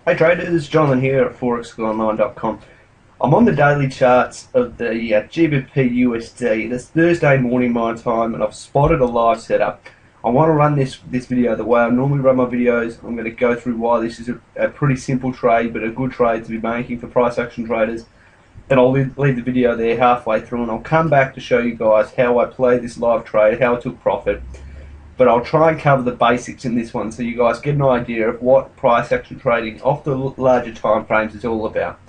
Hey traders, Jonathan here at forexonline.com. I'm on the daily charts of the GBP USD. It's Thursday morning my time, and I've spotted a live setup. I want to run this video the way I normally run my videos. I'm going to go through why this is a pretty simple trade, but a good trade to be making for price action traders. Then I'll leave the video there halfway through, and I'll come back to show you guys how I played this live trade, how I took profit. But I'll try and cover the basics in this one so you guys get an idea of what price action trading off the larger time frames is all about.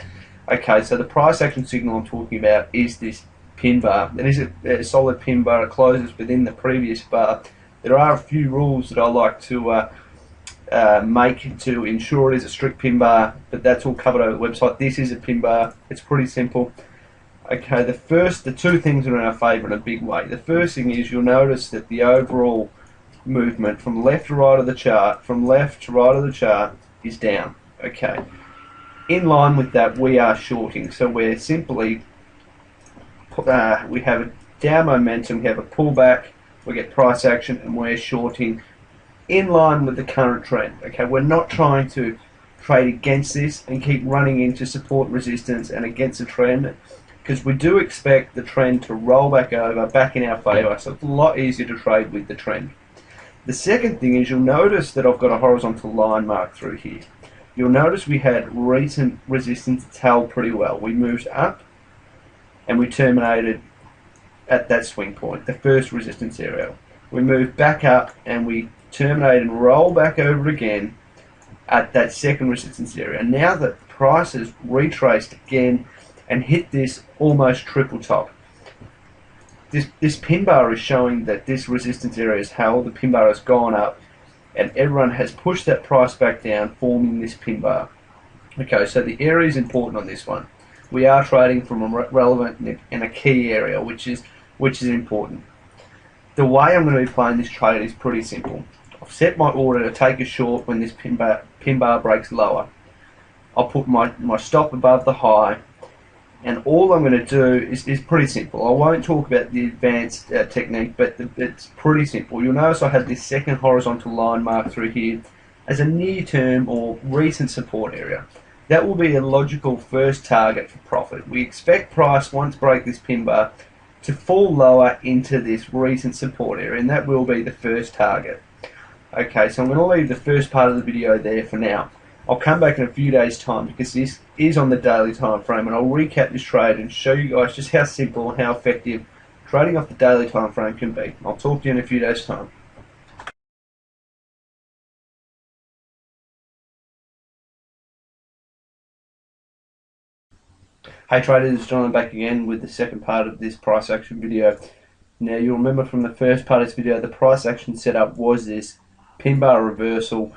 Okay, so the price action signal I'm talking about is this pin bar. It is a solid pin bar. It closes within the previous bar. There are a few rules that I like to make to ensure it is a strict pin bar, but that's all covered over the website. This is a pin bar. It's pretty simple. Okay, the two things are in our favour in a big way. The first thing is you'll notice that the overall movement from left to right of the chart, is down. Okay. In line with that, we are shorting. So we're simply, we have a down momentum, we have a pullback, we get price action, and we're shorting in line with the current trend. Okay, we're not trying to trade against this and keep running into support resistance and against the trend, because we do expect the trend to roll back over, back in our favour, so it's a lot easier to trade with the trend. The second thing is you'll notice that I've got a horizontal line marked through here. You'll notice we had recent resistance that's held pretty well. We moved up and we terminated at that swing point, the first resistance area. We moved back up and we terminated and rolled back over again at that second resistance area. And now that the price has retraced again and hit this almost triple top. This pin bar is showing that this resistance area is held, the pin bar has gone up, and everyone has pushed that price back down, forming this pin bar. Okay, so the area is important on this one. We are trading from a relevant and a key area, which is important. The way I'm going to be playing this trade is pretty simple. I've set my order to take a short when this pin bar breaks lower. I'll put my stop above the high. And all I'm going to do is pretty simple. I won't talk about the advanced technique, but it's pretty simple. You'll notice I have this second horizontal line marked through here as a near-term or recent support area. That will be a logical first target for profit. We expect price, once break this pin bar, to fall lower into this recent support area, and that will be the first target. Okay, so I'm going to leave the first part of the video there for now. I'll come back in a few days' time because this is on the daily time frame, and I'll recap this trade and show you guys just how simple and how effective trading off the daily time frame can be. I'll talk to you in a few days' time. Hey traders, it's Jonathan back again with the second part of this price action video. Now you'll remember from the first part of this video, the price action setup was this pin bar reversal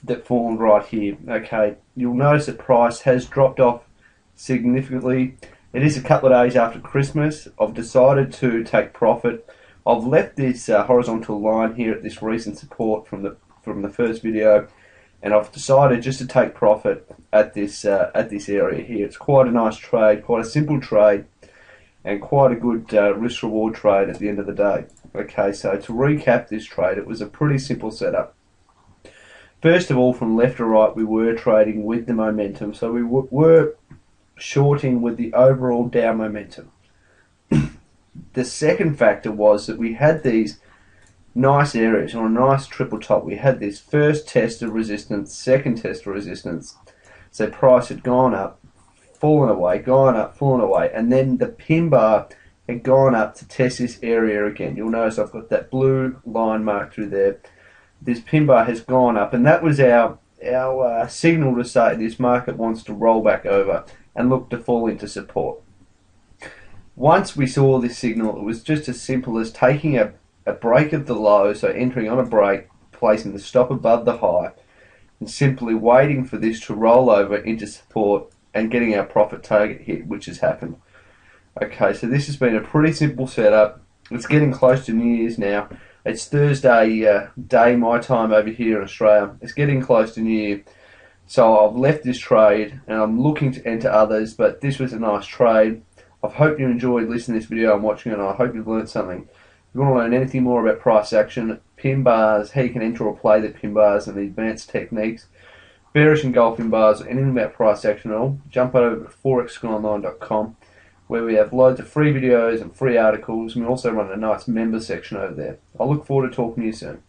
that formed right here. Okay, you'll notice that price has dropped off significantly. It is a couple of days after Christmas. I've decided to take profit. I've left this horizontal line here at this recent support from the first video, and I've decided just to take profit at this area here. It's quite a nice trade, quite a simple trade, and quite a good risk reward trade at the end of the day. Okay, so to recap this trade, it was a pretty simple setup. First of all, from left to right, we were trading with the momentum, so we were shorting with the overall down momentum. The second factor was that we had these nice areas on a nice triple top. We had this first test of resistance, second test of resistance. So price had gone up, fallen away, gone up, fallen away, and then the pin bar had gone up to test this area again. You'll notice I've got that blue line marked through there. This pin bar has gone up, and that was our signal to say this market wants to roll back over and look to fall into support. Once we saw this signal, it was just as simple as taking a break of the low, so entering on a break, placing the stop above the high, and simply waiting for this to roll over into support and getting our profit target hit, which has happened. Okay, so this has been a pretty simple setup. It's getting close to New Year's now. It's Thursday day my time over here in Australia. It's getting close to New Year. So I've left this trade and I'm looking to enter others, but this was a nice trade. I hope you enjoyed listening to this video and watching it, and I hope you've learned something. If you want to learn anything more about price action, pin bars, how you can enter or play the pin bars and the advanced techniques, bearish engulfing bars, or anything about price action at all, jump over to forexonline.com, where we have loads of free videos and free articles, and we also run a nice member section over there. I look forward to talking to you soon.